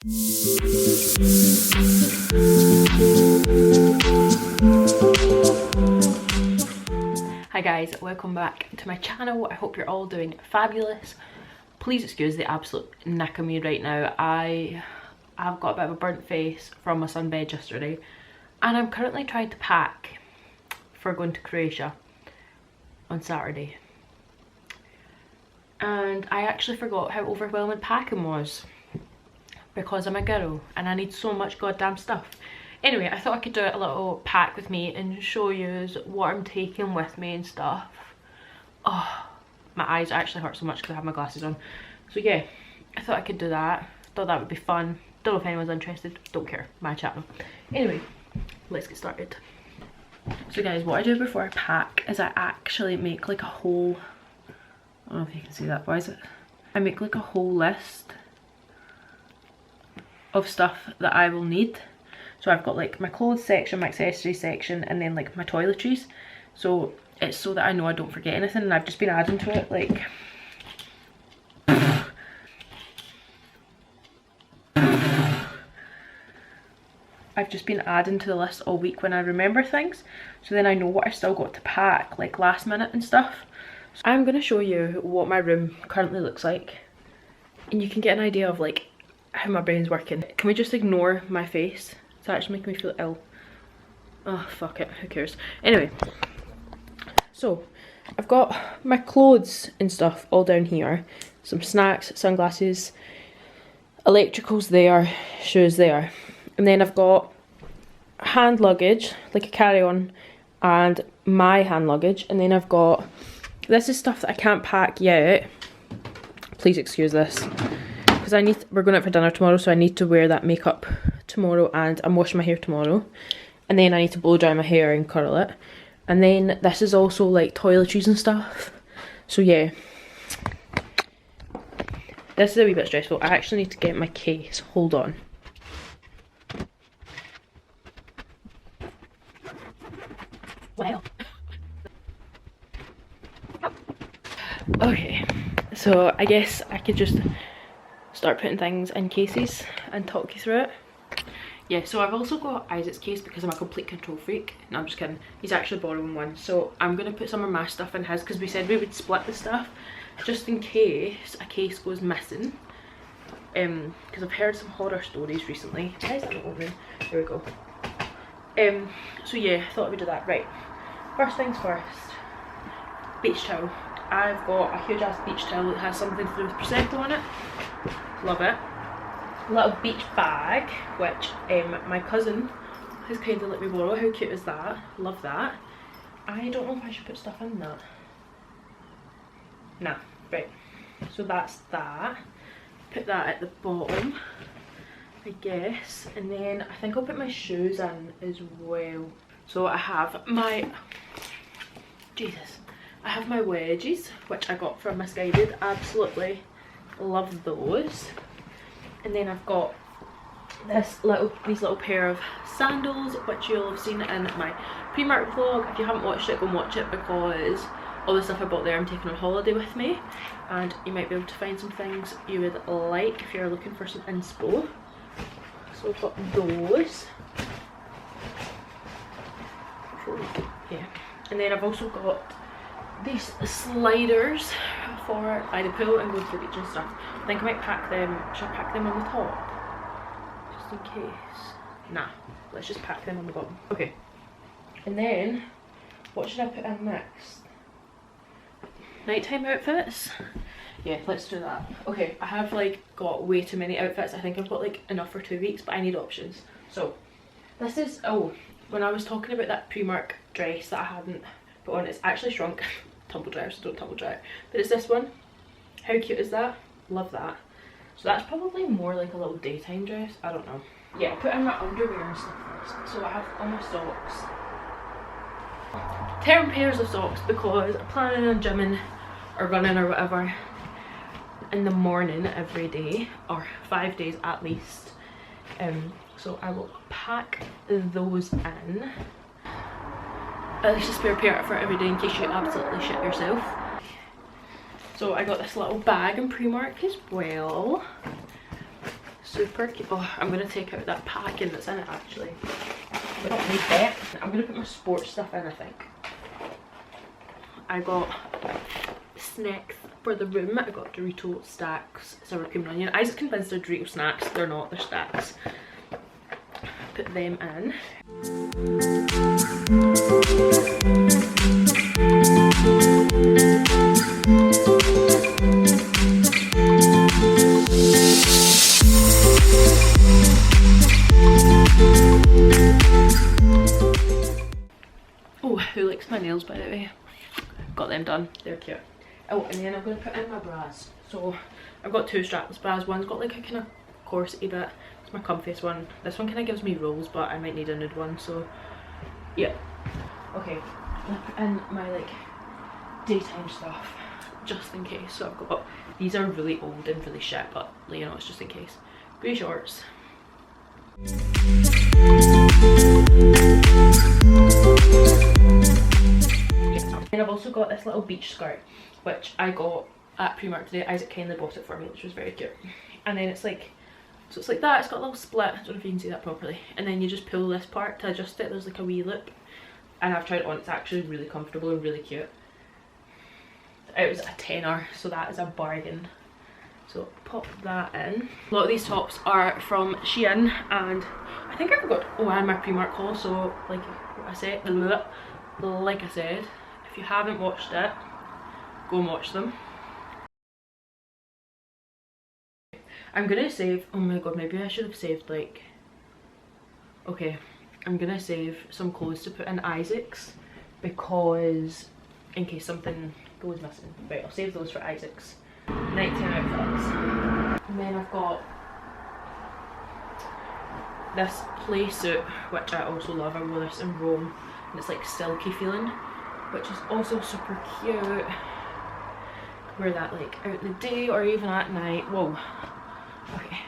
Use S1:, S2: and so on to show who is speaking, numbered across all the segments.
S1: Hi guys, welcome back to my channel. I hope you're all doing fabulous. Please excuse the absolute nick of me right now. I've got a bit of a burnt face from my sunbed yesterday, and I'm currently trying to pack for going to Croatia on Saturday. And I actually forgot how overwhelming packing was because I'm a girl and I need so much goddamn stuff. Anyway, I thought I could do a little pack with me and show you what I'm taking with me and stuff. Oh, my eyes actually hurt so much because I have my glasses on. So yeah, I thought I could do that. Thought that would be fun. Don't know if anyone's interested. Don't care. My channel. Anyway, let's get started. So guys, what I do before I pack is I actually make like a whole... I don't know if you can see that. Why is it? I make like a whole list of stuff that I will need. So I've got like my clothes section, my accessories section, and then like my toiletries. So it's so that I know I don't forget anything, and I've just been adding to it like... I've just been adding to the list all week when I remember things, so then I know what I still got to pack like last minute and stuff. So I'm going to show you what my room currently looks like, and you can get an idea of like how my brain's working. Can we just ignore my face? It's actually making me feel ill. Oh fuck it, who cares. Anyway, so I've got my clothes and stuff all down here. Some snacks, sunglasses, electricals there, shoes there. And then I've got hand luggage, like a carry-on, and my hand luggage. And then I've got, this is stuff that I can't pack yet. Please excuse this. Because we're going out for dinner tomorrow, so I need to wear that makeup tomorrow, and I'm washing my hair tomorrow. And then I need to blow dry my hair and curl it. And then this is also like toiletries and stuff. So yeah. This is a wee bit stressful. I actually need to get my case. Hold on. Wow. Okay, so I guess I could just start putting things in cases and talk you through it. Yeah, so I've also got Isaac's case because I'm a complete control freak. No, I'm just kidding. He's actually borrowing one. So I'm going to put some of my stuff in his because we said we would split the stuff just in case a case goes missing. Because I've heard some horror stories recently. Why is that not opening? There we go. So yeah, I thought we'd do that. Right, first things first, beach towel. I've got a huge ass beach towel that has something to do with Prosecco on it. Love it. A little beach bag, which my cousin has kindly let me borrow. How cute is that? Love that. I don't know if I should put stuff in that. Nah, right. So that's that. Put that at the bottom, I guess, and then I think I'll put my shoes in as well. So I have my, Jesus, I have my wedges, which I got from Misguided. Absolutely love those. And then I've got these little pair of sandals, which you'll have seen in my Primark vlog. If you haven't watched it, go and watch it, because all the stuff I bought there I'm taking on holiday with me, and you might be able to find some things you would like if you're looking for some inspo. So I've got those. Yeah. And then I've also got these sliders for by the pool and going to the beach and stuff. I think I might pack them. Should I pack them on the top? Just in case. Nah, let's just pack them on the bottom. Okay. And then, what should I put in next? Nighttime outfits? Yeah, let's do that. Okay, I have like got way too many outfits. I think I've got like enough for 2 weeks, but I need options. So, this is, oh, when I was talking about that Primark dress that I hadn't put on, it's actually shrunk. Tumble dryer, so don't tumble dry it. But it's this one. How cute is that? Love that. So that's probably more like a little daytime dress. I don't know. Yeah, I put in my underwear and stuff first. So I have all my socks. 10 pairs of socks because I'm planning on gymming or running or whatever in the morning every day, or 5 days at least. So I will pack those in. At least a spare pair for every day in case you absolutely shit yourself. So I got this little bag in Primark as well. Super cute. Oh, I'm going to take out that packing that's in it actually. We don't need that. I'm going to put my sports stuff in, I think. I got snacks for the room. I got Dorito stacks, sour cream and onion. I was convinced they're Dorito snacks. They're not, they're stacks. Put them in. Oh, who likes my nails, by the way? Got them done. They're cute. Oh, and then I'm going to put in my bras. So I've got two strapless bras. One's got like a kind of corsety bit. It's my comfiest one. This one kind of gives me rolls, but I might need a nude one. So yeah. Okay. I'm gonna put in my like daytime stuff just in case. So I've got, these are really old and really shit, but you know, it's just in case. Grey shorts. And I've also got this little beach skirt, which I got at Primark today. Isaac kindly bought it for me, which was very cute. And then it's like, so it's like that, it's got a little split, I don't know if you can see that properly. And then you just pull this part to adjust it, there's like a wee loop. And I've tried it on, it's actually really comfortable and really cute. It was a tenner, so that is a bargain. So pop that in. A lot of these tops are from Shein, and I think I forgot, oh, and my Primark haul, so like I said, if you haven't watched it, go and watch them. I'm gonna save, oh my god, maybe I should have saved like, okay, I'm gonna save some clothes to put in Isaac's, because in case something goes missing. Right, I'll save those for Isaac's nighttime outfits. And then I've got this play suit, which I also love. I wore this in Rome, and it's like silky feeling, which is also super cute. Wear that like out in the day or even at night. Whoa. Okay.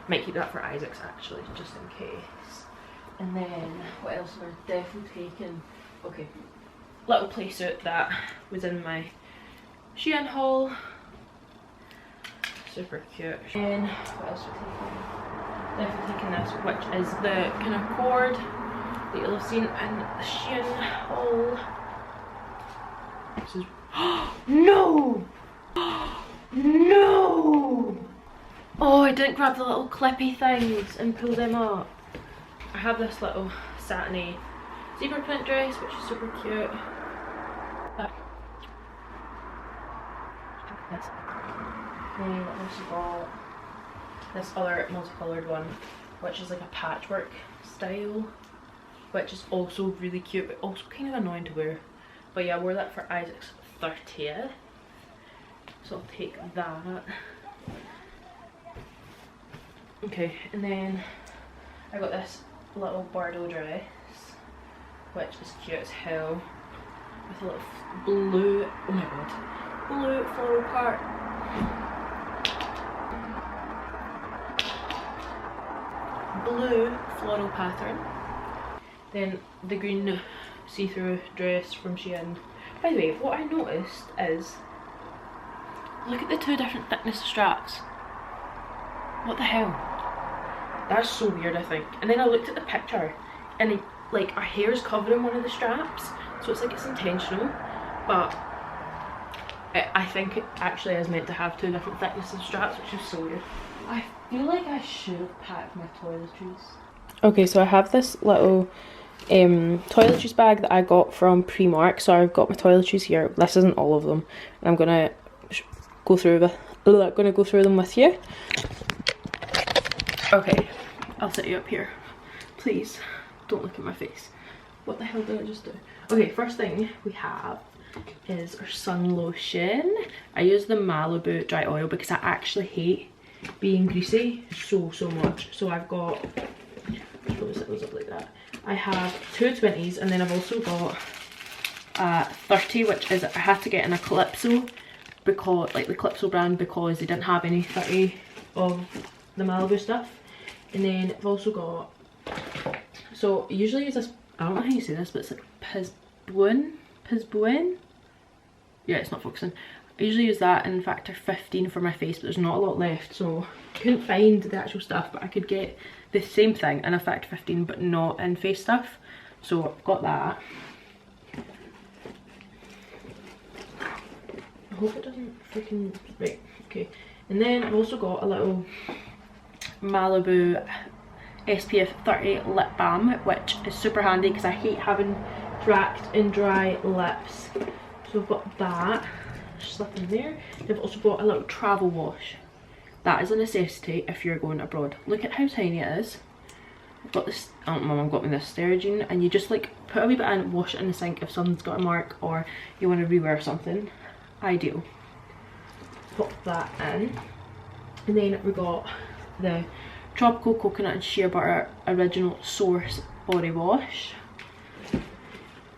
S1: Might keep that for Isaac's actually, just in case. And then what else am I definitely taking? Okay. Little play suit that was in my Shein haul. Super cute. And what else are we taking? Definitely taking this, which is the kind of cord that you'll have seen in the Shein haul. This is no! No! Oh, I didn't grab the little clippy things and pull them up. I have this little satiny zebra print dress, which is super cute. Then I've also got this other multicoloured one, which is like a patchwork style, which is also really cute, but also kind of annoying to wear. But yeah, I wore that for Isaac's 30th, so I'll take that. Okay, and then I got this little Bordeaux dress, which is cute as hell, with a little blue, oh my god, blue floral part. Blue floral pattern. Then the green see-through dress from Shein. By the way, what I noticed is, look at the two different thickness straps. What the hell? That's so weird, I think. And then I looked at the picture, and it, like our hair is covering one of the straps, so it's like it's intentional, but I think it actually is meant to have two different thicknesses of straps, which is so weird. I feel like I should have packed my toiletries. Okay, so I have this little toiletries bag that I got from Primark. So I've got my toiletries here. This isn't all of them, and I'm gonna go through them with you. Okay, I'll set you up here. Please don't look at my face. What the hell did I just do? Okay, first thing we have is our sun lotion. I use the Malibu dry oil because I actually hate being greasy so much. So I've got, close it up like that. I have two 20s, and then I've also got a 30, which is, I had to get in a Calypso, because like the Calypso brand, because they didn't have any 30 of the Malibu stuff. And then I've also got, so I usually use this, I don't know how you say this, but it's like Pisbuin. Yeah, it's not focusing. I usually use that in factor 15 for my face, but there's not a lot left, so I couldn't find the actual stuff, but I could get the same thing in a factor 15 but not in face stuff, so I've got that. I hope it doesn't freaking... right, okay. And then I've also got a little Malibu SPF 30 lip balm, which is super handy because I hate having cracked and dry lips. So I've got that, slip in there. I've also got a little travel wash. That is a necessity if you're going abroad. Look at how tiny it is. I've got this, oh, my mum got me this Sturgeon, and you just like put a wee bit in, wash it in the sink if someone's got a mark or you want to rewear something. Ideal. Pop that in. And then we got the Tropical Coconut and Shea Butter Original Source Body Wash.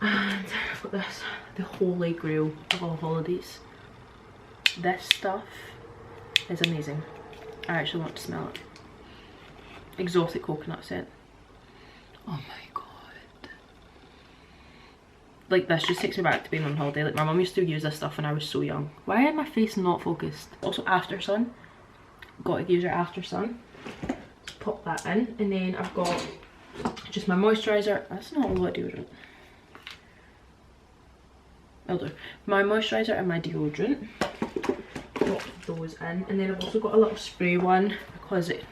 S1: And I've got this, the holy grail of all holidays. This stuff is amazing. I actually want to smell it. Exotic coconut scent. Oh my god. Like, this just takes me back to being on holiday. Like, my mum used to use this stuff when I was so young. Why is my face not focused? Also, After Sun. Got to use your After Sun. Let's pop that in. And then I've got just my moisturiser. That's not a lot of deodorant. I'll do. My moisturiser and my deodorant. Pop those in. And then I've also got a little spray one because it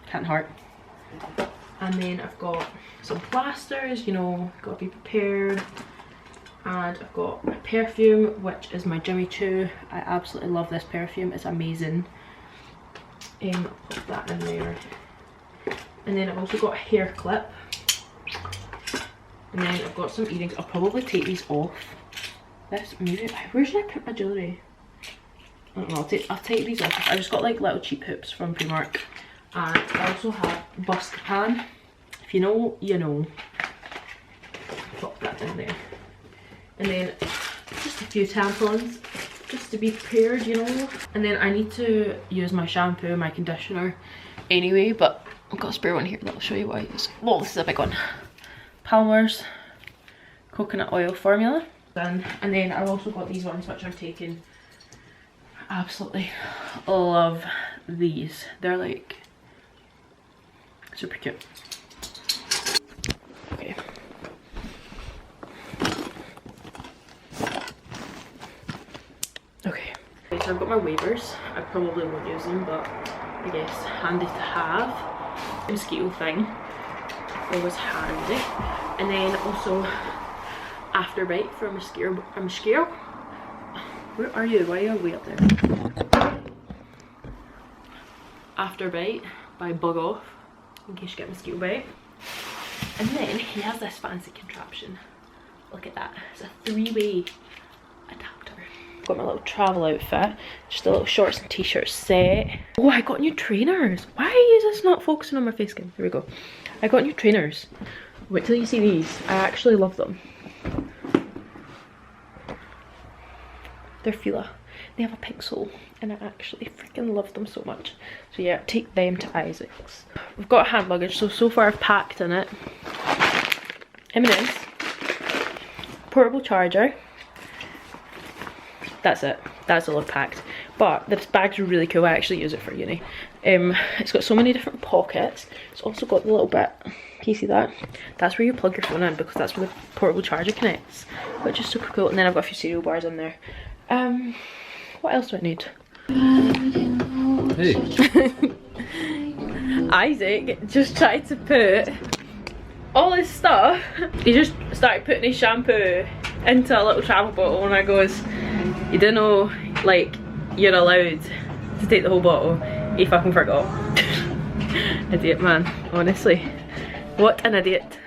S1: can't hurt. And then I've got some plasters, you know, got to be prepared. And I've got my perfume, which is my Jimmy Choo. I absolutely love this perfume, it's amazing. Put that in there. And then I've also got a hair clip. And then I've got some earrings. I'll probably take these off. This, maybe, where should I put my jewellery? I don't know, I'll take these off. I just got like little cheap hoops from Primark. And I also have Buscopan. If you know, you know. Pop that in there. And then just a few tampons, just to be prepared, you know. And then I need to use my shampoo, my conditioner anyway, but I've got a spare one here that I'll show you what I use. Well, this is a big one. Palmer's coconut oil formula. And then I've also got these ones which I've taken. I absolutely love these. They're like super cute. Okay. Okay. So I've got my waivers. I probably won't use them, but I guess handy to have. The mosquito thing. Always handy. And then also Afterbite for a mosquito. Where are you? Why are you way up there? Afterbite by Bug Off, in case you get mosquito bite. And then he has this fancy contraption. Look at that. It's a 3-way adapter. Got my little travel outfit. Just a little shorts and t-shirt set. Oh, I got new trainers. Why is this not focusing on my face skin? Here we go. I got new trainers. Wait till you see these. I actually love them. They're Fila. They have a pink sole and I actually freaking love them so much. So yeah, take them to Isaac's. We've got hand luggage, so far I've packed in it M&M's, portable charger. That's it. That's all I've packed. But this bag's really cool. I actually use it for uni. It's got so many different pockets. It's also got the little bit. Can you see that? That's where you plug your phone in because that's where the portable charger connects, which is super cool. And then I've got a few cereal bars in there. What else do I need? Hey. Isaac just tried to put all his stuff. He just started putting his shampoo into a little travel bottle and I goes, you don't know, like, you're allowed to take the whole bottle. He fucking forgot. Idiot, man, honestly. What an idiot.